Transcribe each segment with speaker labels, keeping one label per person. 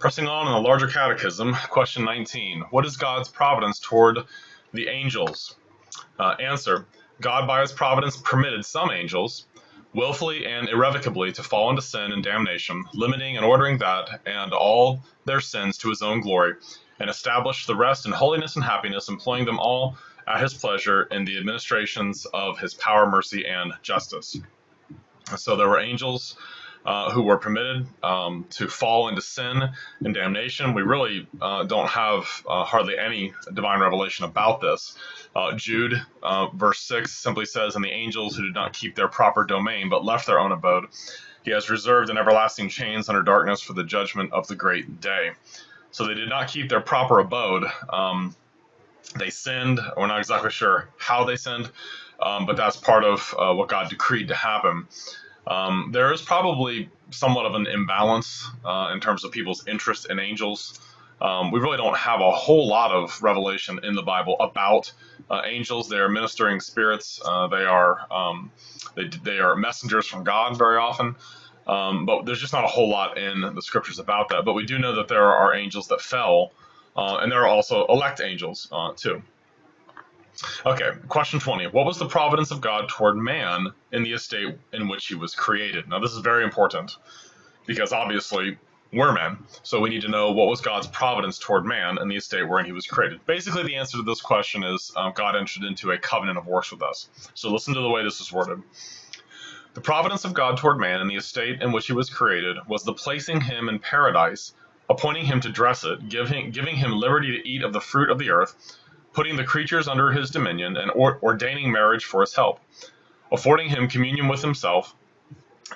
Speaker 1: Pressing on in the larger catechism, question 19. What is God's providence toward the angels? Answer. God by his providence permitted some angels, willfully and irrevocably, to fall into sin and damnation, limiting and ordering that and all their sins to his own glory, and established the rest in holiness and happiness, employing them all at his pleasure in the administrations of his power, mercy, and justice. So there were angels who were permitted to fall into sin and damnation. We really don't have hardly any divine revelation about this. Jude, verse 6, simply says, "And the angels who did not keep their proper domain, but left their own abode, he has reserved in everlasting chains under darkness for the judgment of the great day." So they did not keep their proper abode. They sinned. We're not exactly sure how they sinned, but that's part of what God decreed to happen. There is probably somewhat of an imbalance in terms of people's interest in angels. We really don't have a whole lot of revelation in the Bible about angels. They are ministering spirits. They are messengers from God very often. But there's just not a whole lot in the scriptures about that. But we do know that there are angels that fell, and there are also elect angels too. Okay, question 20. What was the providence of God toward man in the estate in which he was created? Now, this is very important because obviously we're men, so we need to know what was God's providence toward man in the estate wherein he was created. Basically, the answer to this question is God entered into a covenant of works with us. So listen to the way this is worded. The providence of God toward man in the estate in which he was created was the placing him in paradise, appointing him to dress it, giving him liberty to eat of the fruit of the earth, putting the creatures under his dominion, and ordaining marriage for his help, affording him communion with himself,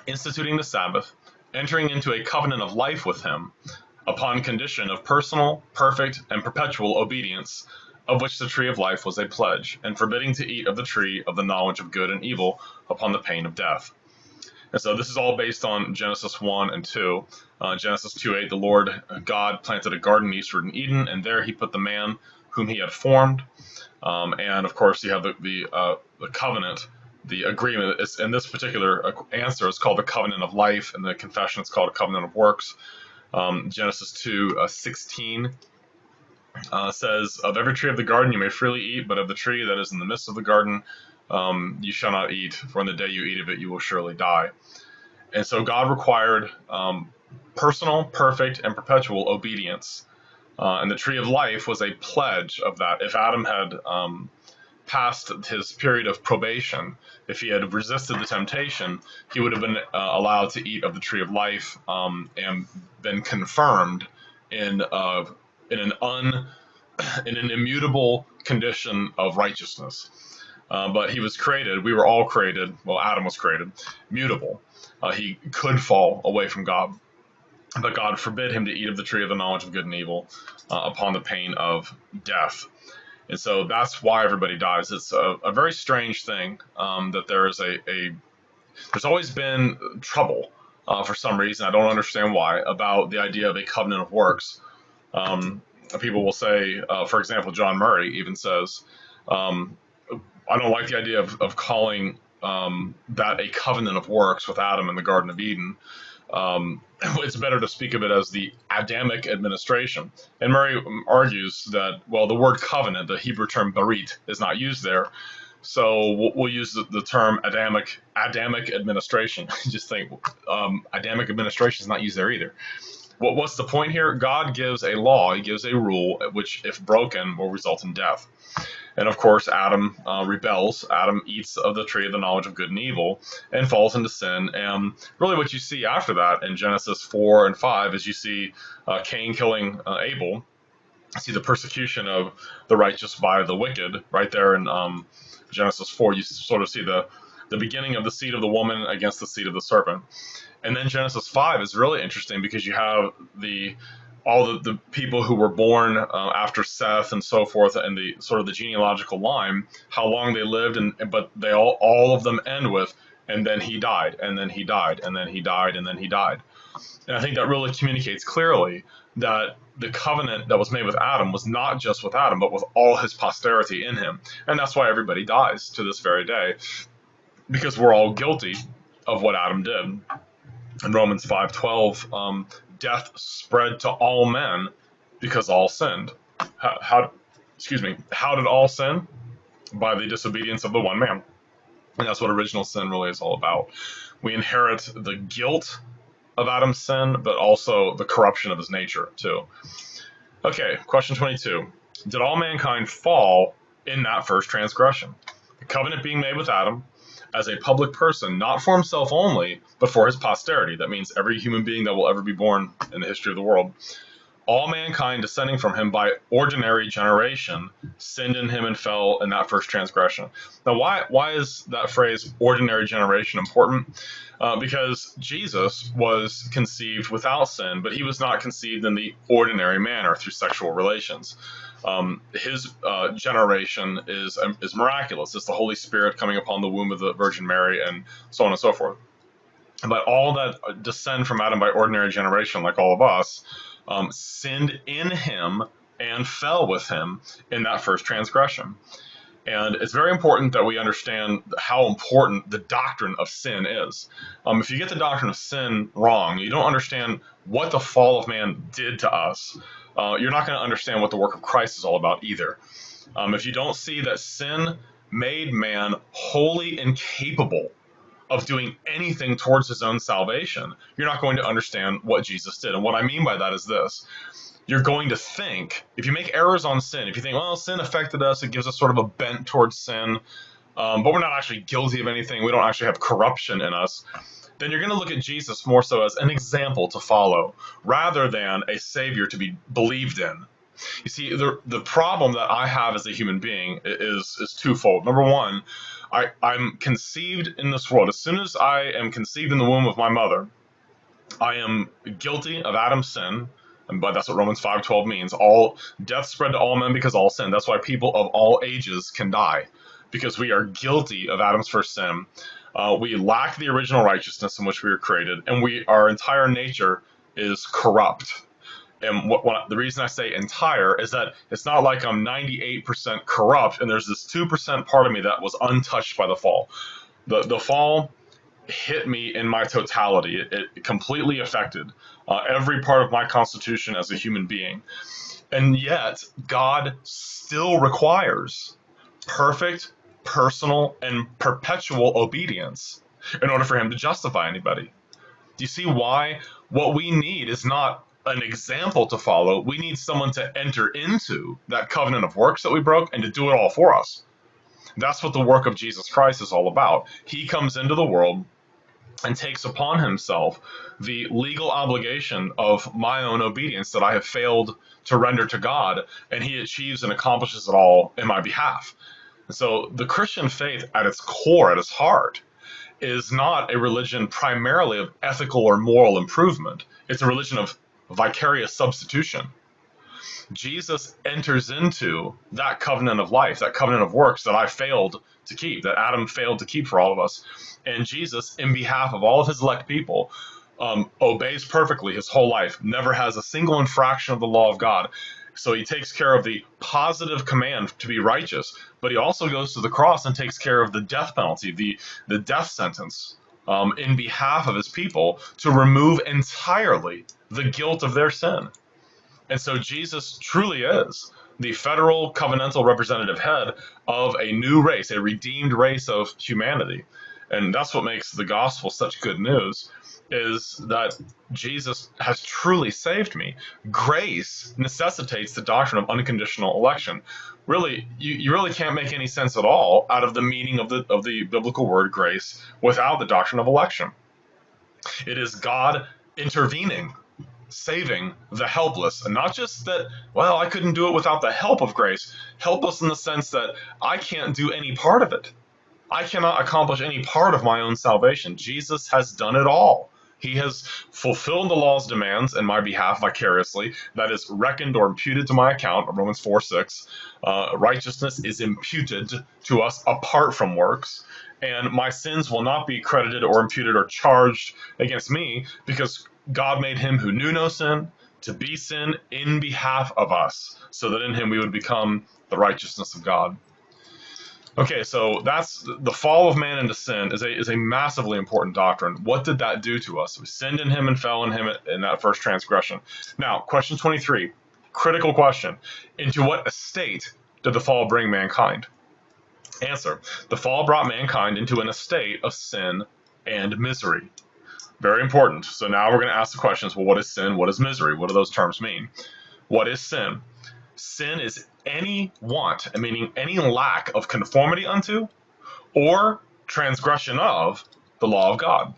Speaker 1: instituting the Sabbath, entering into a covenant of life with him, upon condition of personal, perfect, and perpetual obedience, of which the tree of life was a pledge, and forbidding to eat of the tree of the knowledge of good and evil upon the pain of death. And so this is all based on Genesis 1 and 2. Genesis 2:8, the Lord God planted a garden eastward in Eden, and there he put the man whom he had formed. And of course, you have the covenant, the agreement. In this particular answer, it's called the covenant of life, and the confession is called a covenant of works. Genesis 2:16 says, "Of every tree of the garden you may freely eat, but of the tree that is in the midst of the garden you shall not eat, for in the day you eat of it you will surely die." And so God required personal, perfect, and perpetual obedience. And the tree of life was a pledge of that. If Adam had passed his period of probation, if he had resisted the temptation, he would have been allowed to eat of the tree of life and been confirmed in an immutable condition of righteousness. But he was created, we were all created, well, Adam was created, mutable. He could fall away from God. But God forbid him to eat of the tree of the knowledge of good and evil upon the pain of death. And so that's why everybody dies. It's a very strange thing that there is there's always been trouble for some reason, I don't understand why, about the idea of a covenant of works. People will say, for example, John Murray even says, I don't like the idea of calling that a covenant of works with Adam in the Garden of Eden. It's better to speak of it as the Adamic administration. And Murray argues that, well, the word covenant, the Hebrew term barit, is not used there. So we'll use the term Adamic administration. Just think, Adamic administration is not used there either. What's the point here? God gives a law, he gives a rule, which, if broken, will result in death. And of course, Adam rebels. Adam eats of the tree of the knowledge of good and evil and falls into sin. And really what you see after that in Genesis 4 and 5 is you see Cain killing Abel. You see the persecution of the righteous by the wicked. Right there in Genesis 4, you sort of see the beginning of the seed of the woman against the seed of the serpent. And then Genesis 5 is really interesting because you have all the people who were born after Seth and so forth, and the sort of the genealogical line, how long they lived, but they all of them end with, and then he died, and then he died, and then he died, and then he died. And I think that really communicates clearly that the covenant that was made with Adam was not just with Adam, but with all his posterity in him. And that's why everybody dies to this very day, because we're all guilty of what Adam did. In Romans 5:12, death spread to all men because all sinned. How did all sin? By the disobedience of the one man. And that's what original sin really is all about. We inherit the guilt of Adam's sin, but also the corruption of his nature, too. Okay, question 22. Did all mankind fall in that first transgression? The covenant being made with Adam as a public person, not for himself only, but for his posterity. That means every human being that will ever be born in the history of the world. All mankind descending from him by ordinary generation sinned in him and fell in that first transgression. Now, why is that phrase ordinary generation important? Because Jesus was conceived without sin, but he was not conceived in the ordinary manner through sexual relations. His generation is miraculous. It's the Holy Spirit coming upon the womb of the Virgin Mary and so on and so forth. But all that descend from Adam by ordinary generation, like all of us, sinned in him and fell with him in that first transgression. And it's very important that we understand how important the doctrine of sin is. If you get the doctrine of sin wrong, you don't understand what the fall of man did to us, you're not going to understand what the work of Christ is all about either. If you don't see that sin made man wholly incapable of doing anything towards his own salvation, you're not going to understand what Jesus did. And what I mean by that is this. You're going to think, if you make errors on sin, if you think, well, sin affected us, it gives us sort of a bent towards sin, but we're not actually guilty of anything, we don't actually have corruption in us, then you're going to look at Jesus more so as an example to follow, rather than a savior to be believed in. You see, the problem that I have as a human being is twofold. Number one, I'm conceived in this world. As soon as I am conceived in the womb of my mother, I am guilty of Adam's sin, but that's what Romans 5:12 means. All death spread to all men because all sin. That's why people of all ages can die, because we are guilty of Adam's first sin. We lack the original righteousness in which we were created, and our entire nature is corrupt. And the reason I say entire is that it's not like I'm 98% corrupt and there's this 2% part of me that was untouched by the fall. The fall hit me in my totality. It completely affected every part of my constitution as a human being. And yet, God still requires perfect, personal, and perpetual obedience in order for him to justify anybody. Do you see why what we need is not an example to follow? We need someone to enter into that covenant of works that we broke and to do it all for us. That's what the work of Jesus Christ is all about. He comes into the world and takes upon himself the legal obligation of my own obedience that I have failed to render to God, and he achieves and accomplishes it all in my behalf. And so the Christian faith at its core, at its heart, is not a religion primarily of ethical or moral improvement. It's a religion of vicarious substitution. Jesus enters into that covenant of life, that covenant of works that I failed to keep, that Adam failed to keep for all of us. And Jesus, in behalf of all of his elect people, obeys perfectly his whole life, never has a single infraction of the law of God. So he takes care of the positive command to be righteous, but he also goes to the cross and takes care of the death penalty, the death sentence, in behalf of his people, to remove entirely the guilt of their sin. And so Jesus truly is the federal covenantal representative head of a new race, a redeemed race of humanity. And that's what makes the gospel such good news, is that Jesus has truly saved me. Grace necessitates the doctrine of unconditional election. Really, you really can't make any sense at all out of the meaning of the biblical word grace without the doctrine of election. It is God intervening, saving the helpless, and not just that, well, I couldn't do it without the help of grace. Helpless in the sense that I can't do any part of it. I cannot accomplish any part of my own salvation. Jesus has done it all. He has fulfilled the law's demands in my behalf vicariously. That is reckoned or imputed to my account, Romans 4:6. Righteousness is imputed to us apart from works, and my sins will not be credited or imputed or charged against me, because God made him who knew no sin to be sin in behalf of us, so that in him we would become the righteousness of God. Okay, so that's the fall of man into sin is a massively important doctrine. What did that do to us? We sinned in him and fell in him in that first transgression. Now, question 23, critical question. Into what estate did the fall bring mankind? Answer, the fall brought mankind into an estate of sin and misery. Very important. So now we're going to ask the questions, well, what is sin? What is misery? What do those terms mean? What is sin? Sin is any want, meaning any lack of conformity unto or transgression of the law of God,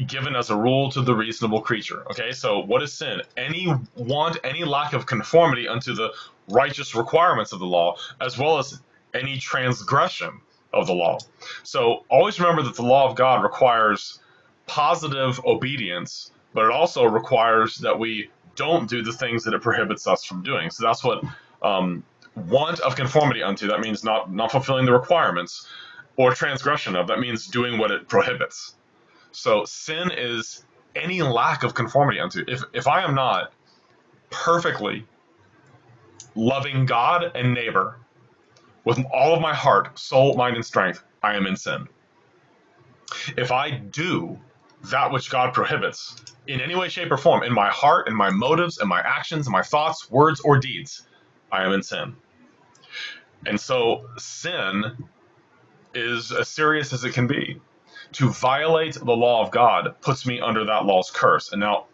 Speaker 1: given as a rule to the reasonable creature. Okay, so what is sin? Any want, any lack of conformity unto the righteous requirements of the law, as well as any transgression of the law. So always remember that the law of God requires positive obedience, but it also requires that we don't do the things that it prohibits us from doing. So that's what want of conformity unto, that means not fulfilling the requirements, or transgression of, that means doing what it prohibits. So sin is any lack of conformity unto. If I am not perfectly loving God and neighbor with all of my heart, soul, mind, and strength, I am in sin. If I do that which God prohibits in any way, shape, or form, in my heart, in my motives, in my actions, in my thoughts, words, or deeds, I am in sin. And so sin is as serious as it can be. To violate the law of God puts me under that law's curse. And now,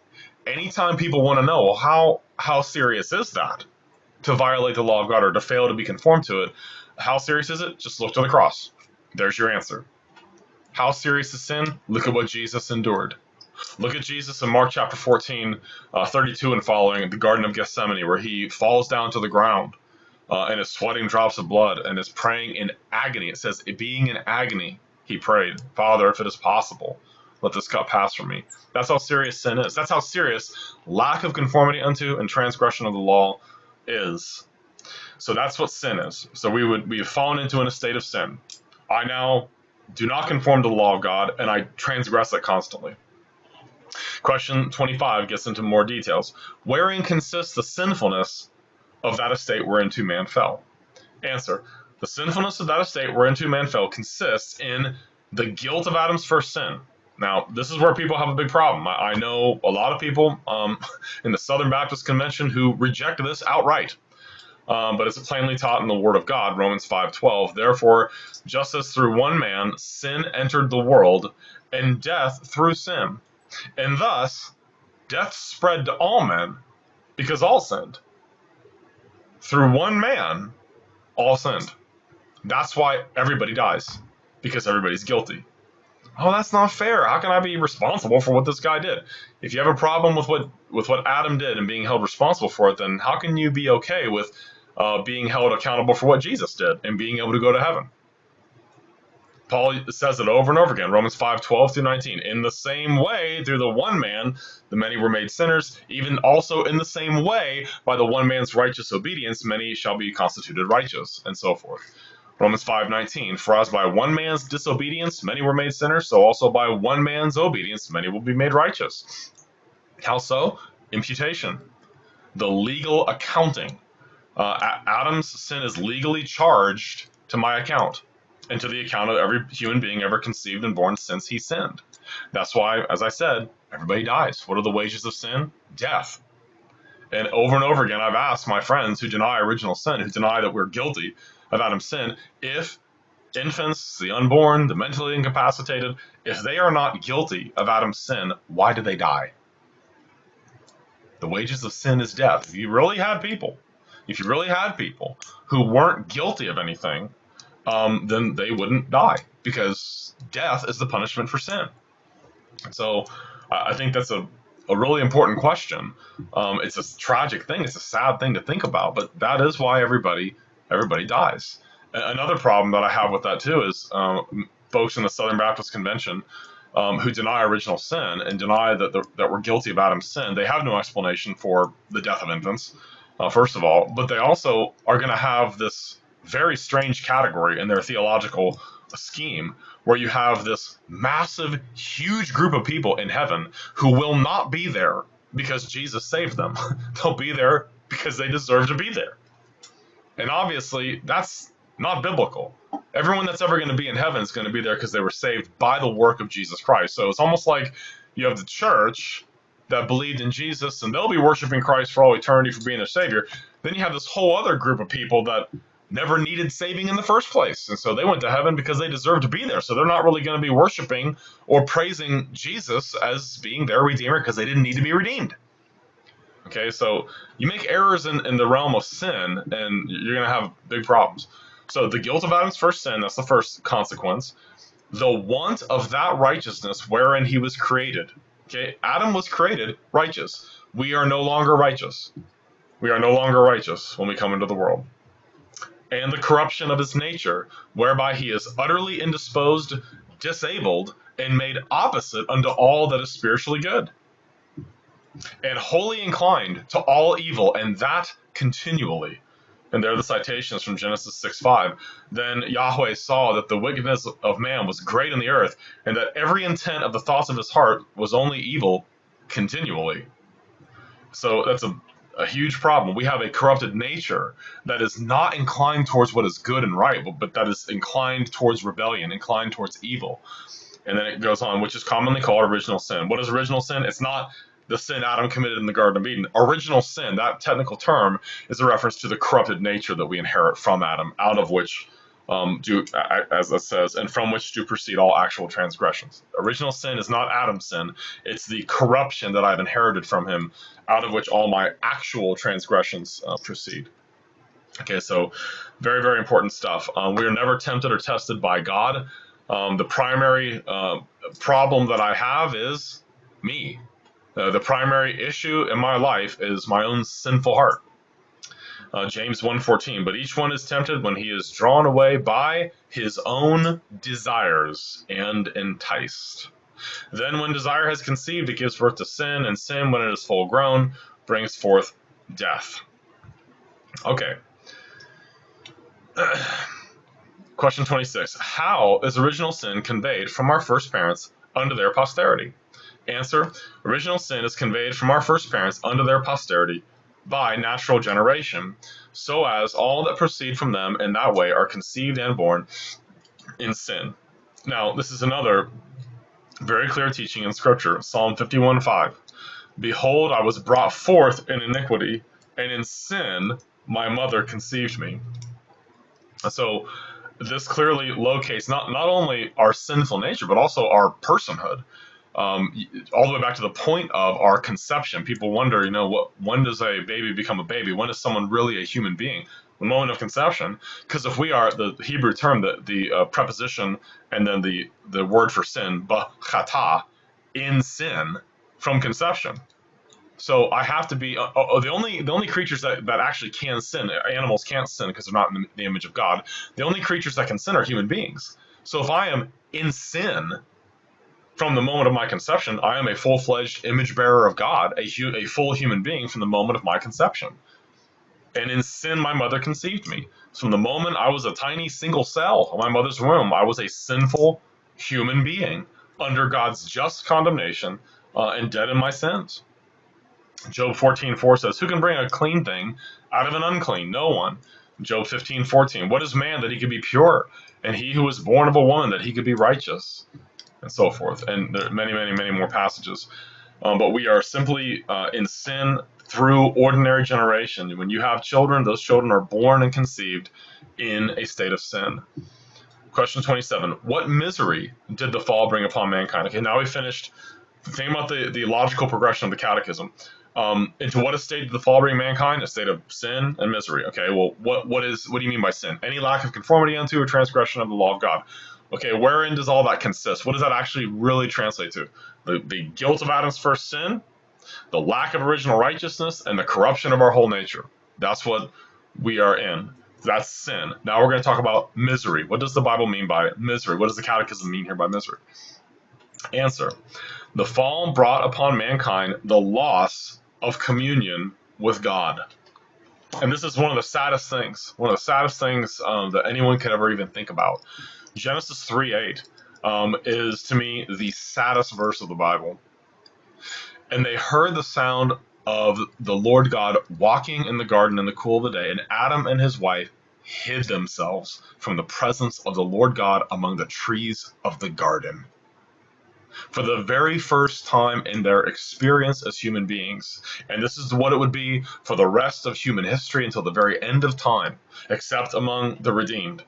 Speaker 1: anytime people want to know, well, how serious is that? To violate the law of God or to fail to be conformed to it, how serious is it? Just look to the cross. There's your answer. How serious is sin? Look at what Jesus endured. Look at Jesus in Mark chapter 14, 32 and following, in the Garden of Gethsemane, where he falls down to the ground and is sweating drops of blood and is praying in agony. It says, being in agony, he prayed, Father, if it is possible, let this cup pass from me. That's how serious sin is. That's how serious lack of conformity unto and transgression of the law is. So that's what sin is. So we've fallen into an estate of sin. I now do not conform to the law of God, and I transgress it constantly. Question 25 gets into more details. Wherein consists the sinfulness of that estate whereinto man fell? Answer, the sinfulness of that estate whereinto man fell consists in the guilt of Adam's first sin. Now, this is where people have a big problem. I know a lot of people in the Southern Baptist Convention who reject this outright. But it's plainly taught in the Word of God, Romans 5:12. Therefore, just as through one man sin entered the world, and death through sin, and thus death spread to all men, because all sinned. Through one man, all sinned. That's why everybody dies, because everybody's guilty. Oh, that's not fair. How can I be responsible for what this guy did? If you have a problem with what Adam did and being held responsible for it, then how can you be okay with being held accountable for what Jesus did and being able to go to heaven? Paul says it over and over again, Romans 5:12 through 19. In the same way, through the one man, the many were made sinners. Even also in the same way, by the one man's righteous obedience, many shall be constituted righteous, and so forth. Romans 5:19, for as by one man's disobedience many were made sinners, so also by one man's obedience many will be made righteous. How so? Imputation, the legal accounting. Adam's sin is legally charged to my account and to the account of every human being ever conceived and born since he sinned. That's why, as I said, everybody dies. What are the wages of sin? Death. And over again, I've asked my friends who deny original sin, who deny that we're guilty of Adam's sin, if infants, the unborn, the mentally incapacitated, if they are not guilty of Adam's sin, why do they die? The wages of sin is death. If you really had people who weren't guilty of anything, then they wouldn't die, because death is the punishment for sin. So I think that's a really important question. It's a tragic thing. It's a sad thing to think about, but that is why everybody dies. Another problem that I have with that too is folks in the Southern Baptist Convention who deny original sin and deny that we're guilty of Adam's sin. They have no explanation for the death of infants, first of all, but they also are going to have this very strange category in their theological scheme where you have this massive, huge group of people in heaven who will not be there because Jesus saved them. They'll be there because they deserve to be there. And obviously, that's not biblical. Everyone that's ever going to be in heaven is going to be there because they were saved by the work of Jesus Christ. So it's almost like you have the church that believed in Jesus, and they'll be worshiping Christ for all eternity for being their Savior. Then you have this whole other group of people that never needed saving in the first place. And so they went to heaven because they deserved to be there. So they're not really going to be worshiping or praising Jesus as being their Redeemer because they didn't need to be redeemed. Okay, so you make errors in the realm of sin, and you're going to have big problems. So the guilt of Adam's first sin, that's the first consequence. The want of that righteousness wherein he was created. Okay, Adam was created righteous. We are no longer righteous. We are no longer righteous when we come into the world. And the corruption of his nature, whereby he is utterly indisposed, disabled, and made opposite unto all that is spiritually good, and wholly inclined to all evil, and that continually. And there are the citations from Genesis 6:5. Then Yahweh saw that the wickedness of man was great in the earth, and that every intent of the thoughts of his heart was only evil continually. So that's a huge problem. We have a corrupted nature that is not inclined towards what is good and right, but that is inclined towards rebellion, inclined towards evil. And then it goes on, which is commonly called original sin. What is original sin? It's not the sin Adam committed in the Garden of Eden. Original sin, that technical term, is a reference to the corrupted nature that we inherit from Adam, out of which as it says, and from which do proceed all actual transgressions. Original sin is not Adam's sin. It's the corruption that I've inherited from him, out of which all my actual transgressions proceed. Okay, so very, very important stuff. We are never tempted or tested by God. The primary problem that I have is me. The primary issue in my life is my own sinful heart. James 1:14, but each one is tempted when he is drawn away by his own desires and enticed. Then when desire has conceived, it gives birth to sin, and sin, when it is full grown, brings forth death. Okay. Question 26. How is original sin conveyed from our first parents unto their posterity? Answer. Original sin is conveyed from our first parents unto their posterity by natural generation, so as all that proceed from them in that way are conceived and born in sin. Now, this is another very clear teaching in Scripture, Psalm 51:5. Behold, I was brought forth in iniquity, and in sin my mother conceived me. So this clearly locates not only our sinful nature, but also our personhood. All the way back to the point of our conception. People wonder, when does a baby become a baby? When is someone really a human being? The moment of conception. Because if we are, the Hebrew term, the preposition, and then the word for sin, b'chata, in sin, from conception. So I have to be, the only creatures that actually can sin, animals can't sin because they're not in the image of God. The only creatures that can sin are human beings. So if I am in sin, from the moment of my conception, I am a full-fledged image bearer of God, a full human being from the moment of my conception. And in sin, my mother conceived me. So from the moment I was a tiny single cell of my mother's womb, I was a sinful human being under God's just condemnation and dead in my sins. Job 14:4 says, who can bring a clean thing out of an unclean? No one. Job 15:14, what is man that he could be pure? And he who was born of a woman that he could be righteous? And so forth. And there are many, many, many more passages. But we are simply in sin through ordinary generation. When you have children, those children are born and conceived in a state of sin. Question 27. What misery did the fall bring upon mankind? Okay, now we finished thinking about the logical progression of the Catechism. Into what state did the fall bring mankind? A state of sin and misery. Okay, well, what do you mean by sin? Any lack of conformity unto or transgression of the law of God. Okay, wherein does all that consist? What does that actually really translate to? The guilt of Adam's first sin, the lack of original righteousness, and the corruption of our whole nature. That's what we are in. That's sin. Now we're going to talk about misery. What does the Bible mean by misery? What does the Catechism mean here by misery? Answer. The fall brought upon mankind the loss of communion with God. And this is one of the saddest things. One of the saddest things that anyone could ever even think about. Genesis 3:8 is, to me, the saddest verse of the Bible. And they heard the sound of the Lord God walking in the garden in the cool of the day, and Adam and his wife hid themselves from the presence of the Lord God among the trees of the garden. For the very first time in their experience as human beings, and this is what it would be for the rest of human history until the very end of time, except among the redeemed,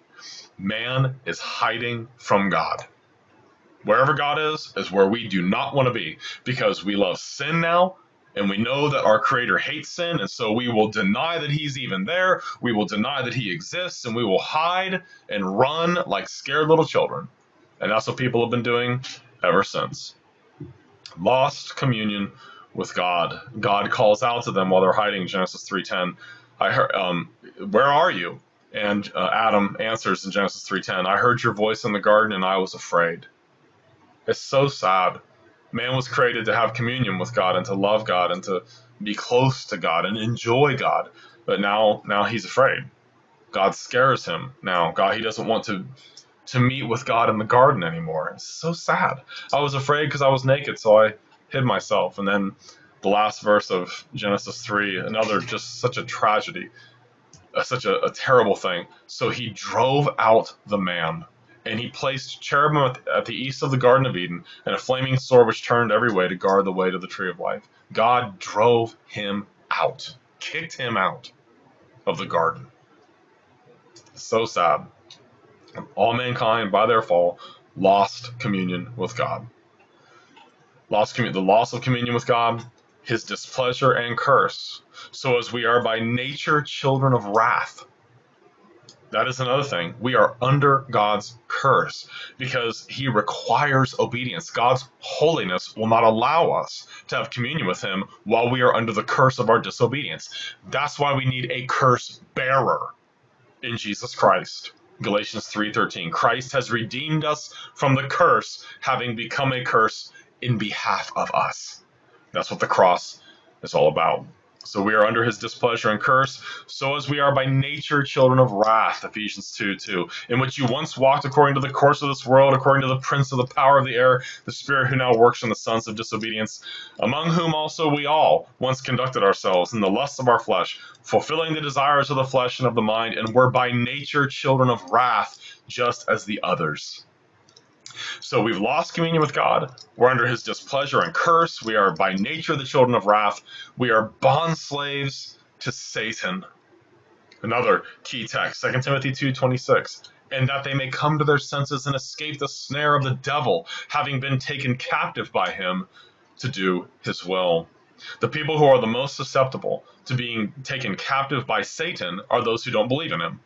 Speaker 1: man is hiding from God. Wherever God is where we do not want to be, because we love sin now, and we know that our Creator hates sin, and so we will deny that He's even there, we will deny that He exists, and we will hide and run like scared little children. And that's what people have been doing ever since. Lost communion with God. God calls out to them while they're hiding, Genesis 3:10. I heard, where are you? And Adam answers in Genesis 3:10, I heard your voice in the garden and I was afraid. It's so sad. Man was created to have communion with God and to love God and to be close to God and enjoy God. But now he's afraid. God scares him now. He doesn't want to meet with God in the garden anymore. It's so sad. I was afraid because I was naked, so I hid myself. And then the last verse of Genesis 3, another just such a tragedy, such a terrible thing. So he drove out the man, and he placed cherubim at the east of the Garden of Eden, and a flaming sword which turned every way to guard the way to the tree of life. God drove him out, kicked him out of the garden. So sad. All mankind, by their fall, lost communion with God. The loss of communion with God, His displeasure and curse. So as we are by nature children of wrath, that is another thing. We are under God's curse because He requires obedience. God's holiness will not allow us to have communion with Him while we are under the curse of our disobedience. That's why we need a curse bearer in Jesus Christ. Galatians 3:13, Christ has redeemed us from the curse, having become a curse in behalf of us. That's what the cross is all about. So we are under His displeasure and curse, so as we are by nature children of wrath, Ephesians 2:2, in which you once walked according to the course of this world, according to the prince of the power of the air, the spirit who now works in the sons of disobedience, among whom also we all once conducted ourselves in the lusts of our flesh, fulfilling the desires of the flesh and of the mind, and were by nature children of wrath, just as the others. So we've lost communion with God. We're under His displeasure and curse. We are by nature the children of wrath. We are bond slaves to Satan. Another key text, 2 Timothy 2:26. And that they may come to their senses and escape the snare of the devil, having been taken captive by him to do his will. The people who are the most susceptible to being taken captive by Satan are those who don't believe in him.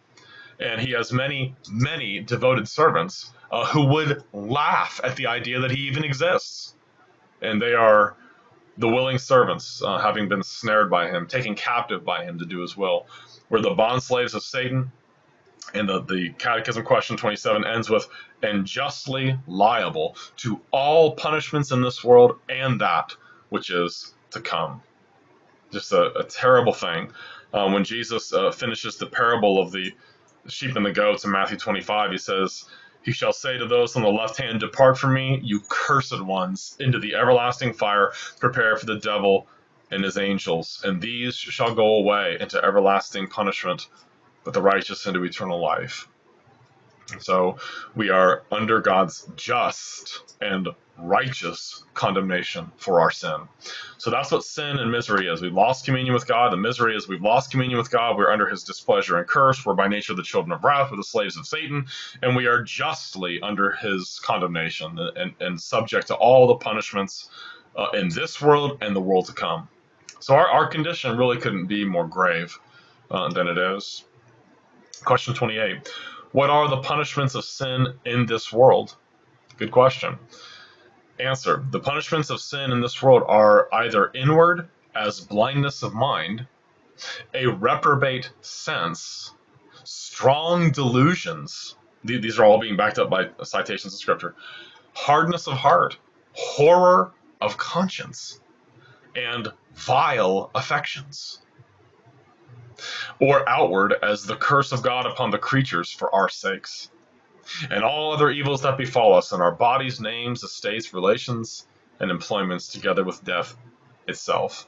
Speaker 1: And he has many, many devoted servants who would laugh at the idea that he even exists. And they are the willing servants, having been snared by him, taken captive by him to do his will. We're the bond slaves of Satan. And the Catechism question 27 ends with, and justly liable to all punishments in this world and that which is to come. Just a terrible thing. When Jesus finishes the parable of the sheep and the goats in Matthew 25, he says, He shall say to those on the left hand, Depart from me, you cursed ones, into the everlasting fire, prepared for the devil and his angels. And these shall go away into everlasting punishment, but the righteous into eternal life. So we are under God's just and righteous condemnation for our sin. So that's what sin and misery is. We've lost communion with God. The misery is we've lost communion with God. We're under His displeasure and curse. We're by nature the children of wrath. We're the slaves of Satan. And we are justly under His condemnation and subject to all the punishments in this world and the world to come. So our condition really couldn't be more grave than it is. Question 28. What are the punishments of sin in this world? Good question. Answer. The punishments of sin in this world are either inward, as blindness of mind, a reprobate sense, strong delusions. These are all being backed up by citations of Scripture. Hardness of heart, horror of conscience, and vile affections. Or outward, as the curse of God upon the creatures for our sakes, and all other evils that befall us in our bodies, names, estates, relations, and employments, together with death itself.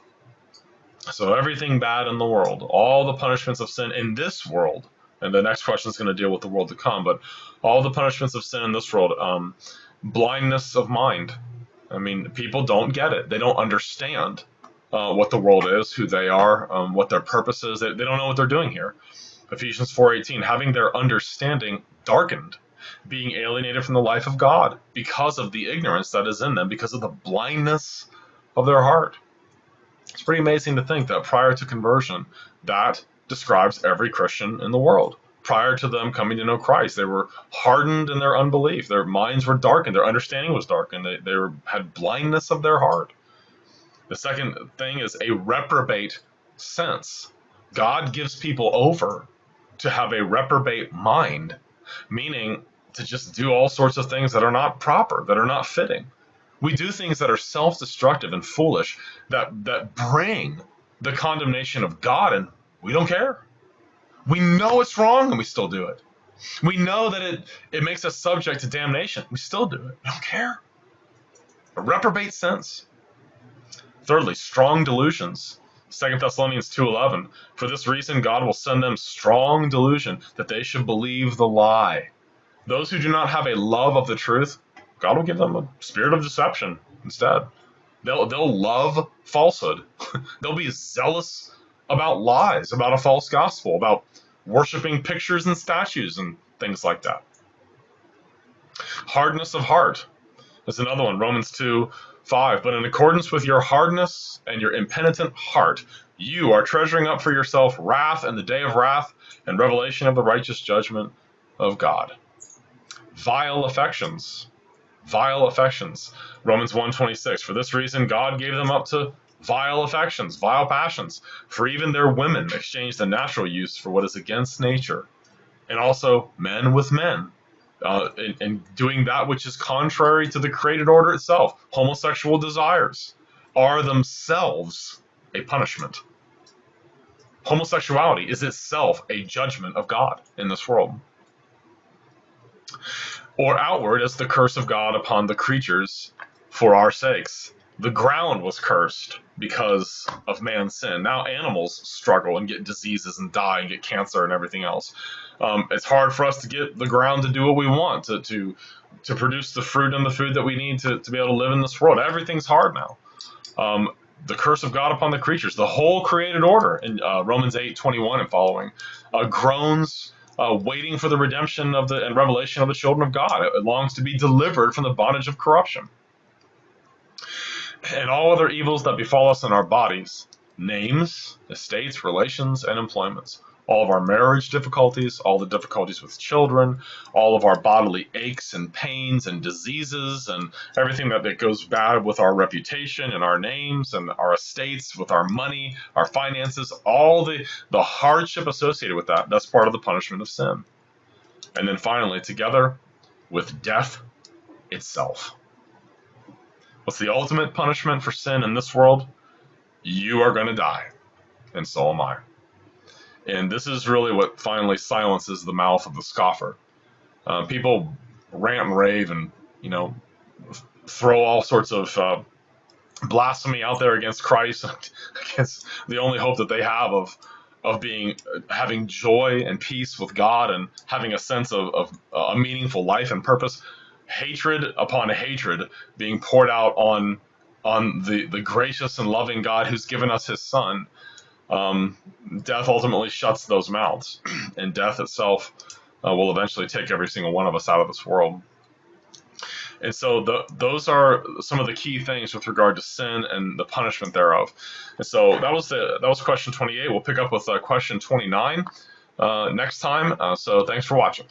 Speaker 1: So everything bad in the world, all the punishments of sin in this world, And the next question is going to deal with the world to come. But all the punishments of sin in this world, blindness of mind. I mean, people don't get it. They don't understand what the world is, who they are, what their purpose is. They don't know what they're doing here. Ephesians 4:18, having their understanding darkened, being alienated from the life of God because of the ignorance that is in them, because of the blindness of their heart. It's pretty amazing to think that prior to conversion, that describes every Christian in the world. Prior to them coming to know Christ, they were hardened in their unbelief. Their minds were darkened. Their understanding was darkened. They had blindness of their heart. The second thing is a reprobate sense. God gives people over to have a reprobate mind, meaning to just do all sorts of things that are not proper, that are not fitting. We do things that are self-destructive and foolish, that bring the condemnation of God, and we don't care. We know it's wrong, and we still do it. We know that it makes us subject to damnation. We still do it. We don't care. A reprobate sense. Thirdly, strong delusions. 2 Thessalonians 2:11. For this reason, God will send them strong delusion, that they should believe the lie. Those who do not have a love of the truth, God will give them a spirit of deception instead. They'll love falsehood. They'll be zealous about lies, about a false gospel, about worshiping pictures and statues and things like that. Hardness of heart. That's another one, Romans 2:5. But in accordance with your hardness and your impenitent heart, you are treasuring up for yourself wrath in the day of wrath and revelation of the righteous judgment of God. Vile affections. Vile affections. Romans 1:26. For this reason, God gave them up to vile affections, vile passions. For even their women exchanged the natural use for what is against nature. And also men with men. And doing that which is contrary to the created order itself. Homosexual desires are themselves a punishment. Homosexuality is itself a judgment of God in this world. Or outward as the curse of God upon the creatures for our sakes. The ground was cursed because of man's sin. Now animals struggle and get diseases and die and get cancer and everything else. It's hard for us to get the ground to do what we want, to produce the fruit and the food that we need to be able to live in this world. Everything's hard now. The curse of God upon the creatures, the whole created order in Romans 8:21 and following, groans waiting for the redemption of and revelation of the children of God. It longs to be delivered from the bondage of corruption. And all other evils that befall us in our bodies, names, estates, relations, and employments. All of our marriage difficulties, all the difficulties with children, all of our bodily aches and pains and diseases, and everything that goes bad with our reputation and our names and our estates, with our money, our finances, all the hardship associated with that. That's part of the punishment of sin. And then finally, together with death itself. What's the ultimate punishment for sin in this world? You are going to die, and so am I. And this is really what finally silences the mouth of the scoffer. People rant and rave and, throw all sorts of blasphemy out there against Christ, against the only hope that they have of having joy and peace with God and having a sense of a meaningful life and purpose. Hatred upon hatred being poured out on the gracious and loving God who's given us his Son. Death ultimately shuts those mouths, and death itself will eventually take every single one of us out of this world. And so those are some of the key things with regard to sin and the punishment thereof. And so that was question 28. We'll pick up with question 29 next time. So thanks for watching.